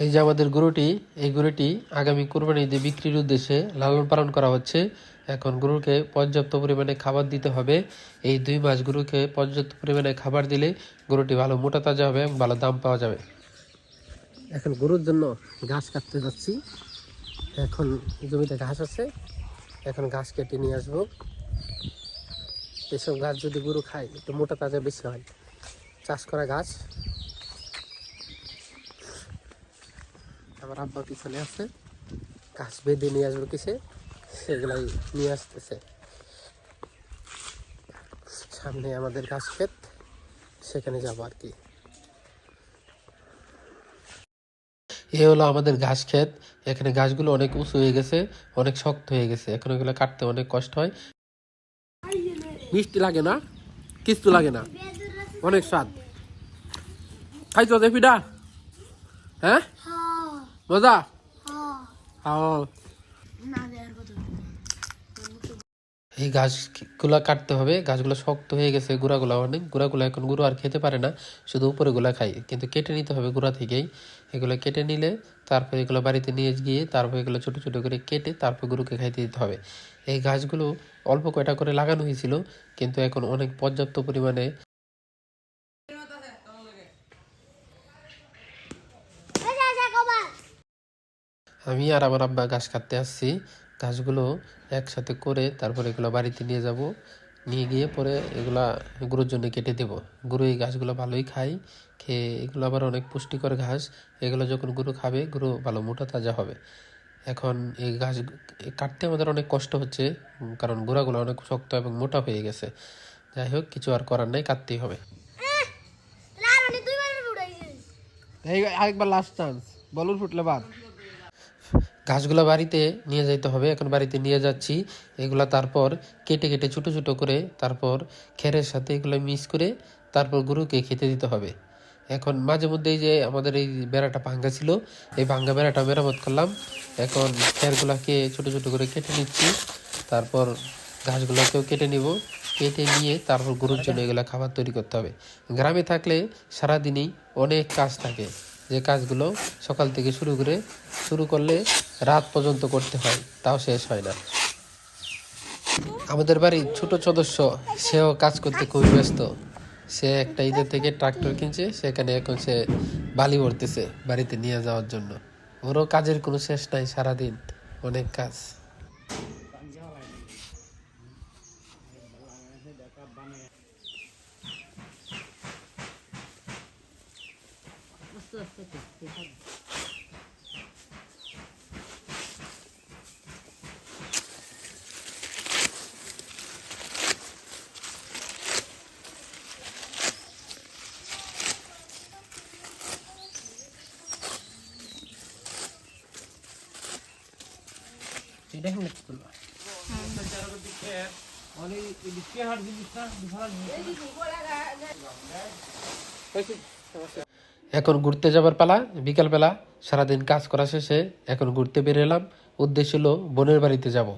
এই যে আমাদের গরুটি, এই গরুটি আগামী কুরবানিতে বিক্রির উদ্দেশ্যে লালন পালন করা হচ্ছে। এখন গরুকে পর্যাপ্ত পরিমাণে খাবার দিতে হবে। এই 2 মাস গরুকে পর্যাপ্ত পরিমাণে খাবার দিলে গরুটি ভালো মোটা তাজা হবে এবং ভালো দাম পাওয়া যাবে। এখন গরুর জন্য ঘাস কাটতে যাচ্ছি। এখন জমিতে ঘাস আছে, এখন ঘাস কেটে নিয়ে আসবো। এসব ঘাস যদি গরু খায় একটু মোটা তাজা বেশি হয়। চাষ করা ঘাস। আমার আব্বা পিছনে আছে, ঘাস বেঁধে নিয়ে আসবো কিসে, সেগুলাই নিয়ে আসতেছে। সামনে আমাদের ঘাস ক্ষেত, সেখানে যাবো আর কি। এ হলো আমাদের ঘাস ক্ষেত। এখানে ঘাসগুলো অনেক উঁচু হয়ে গেছে, অনেক শক্ত হয়ে গেছে। এখন এগুলো কাটতে অনেক কষ্ট হয়। মিষ্টি লাগে না, কিছু লাগে না, অনেক স্বাদ। খাইছো দেখিটা? হ্যাঁ, মজা। এই ঘাসগুলা কাটতে হবে। ঘাসগুলো শক্ত হয়ে গেছে, গুঁড়াগুলা অনেক। গুঁড়াগুলো এখন গুঁড়ো আর খেতে পারে না, শুধু উপরে গুলা খাই, কিন্তু কেটে নিতে হবে গুঁড়া থেকেই। এগুলো কেটে নিলে তারপর এগুলো বাড়িতে নিয়ে গিয়ে তারপর এগুলো ছোট ছোট করে কেটে তারপর গরুকে খাইতে দিতে হবে। এই ঘাসগুলো অল্প কয়টা করে লাগানো হয়েছিল, কিন্তু এখন অনেক পর্যাপ্ত পরিমাণে। আমি আর আমার আব্বা ঘাস কাটতে আসছি। ঘাসগুলো একসাথে করে তারপর এগুলো বাড়িতে নিয়ে যাব। নিয়ে গিয়ে পরে এগুলা গরুর জন্য কেটে দেব। গরু এই ঘাসগুলো ভালোই খায়, খেয়ে এগুলো আবার অনেক পুষ্টিকর ঘাস। এগুলো যখন গরু খাবে, গরু ভালো মোটা তাজা হবে। এখন এই ঘাস কাটতে আমাদের অনেক কষ্ট হচ্ছে, কারণ গোড়াগুলো অনেক শক্ত এবং মোটা হয়ে গেছে। যাই হোক, কিছু আর করার নাই, কাটতেই হবে। আরেকবার লাস্ট চান্স, বলুন ফুটলে বাদ। ঘাসগুলো বাড়িতে নিয়ে যাইতে হবে। এখন বাড়িতে নিয়ে যাচ্ছি। এগুলা তারপর কেটে কেটে ছোট ছোট করে তারপর খেরের সাথে এগুলো মিক্স করে তারপর গরুকে খেতে দিতে হবে। এখন মাঝে মধ্যেই যে আমাদের এই বেড়াটা ভাঙ্গা ছিল, এই ভাঙ্গা বেড়াটা মেরামত করলাম। এখন খেরগুলাকে ছোট ছোট করে কেটে নিচ্ছি, তারপর ঘাসগুলোকেও কেটে নিব। কেটে নিয়ে তারপর গরুর জন্য এগুলো খাবার তৈরি করতে হবে। গ্রামে থাকলে সারাদিনই অনেক কাজ থাকে, যে কাজগুলো সকাল থেকে শুরু করলে রাত পর্যন্ত করতে হয়, তাও শেষ হয় না। আমাদের বাড়ির ছোট সদস্য, সেও কাজ করতে খুবই ব্যস্ত। সে একটা ঈদের থেকে ট্রাক্টর কিনছে, সেখানে এখন সে বালি ভরতেছে বাড়িতে নিয়ে যাওয়ার জন্য। ওরও কাজের কোনো শেষ নাই, সারাদিন অনেক কাজ। এখন ঘুরতে যাবার পালা। বিকালবেলা সারাদিন কাজ করা শেষে এখন ঘুরতে বের এলাম। উদ্দেশ্য হলো বোনের বাড়িতে যাব।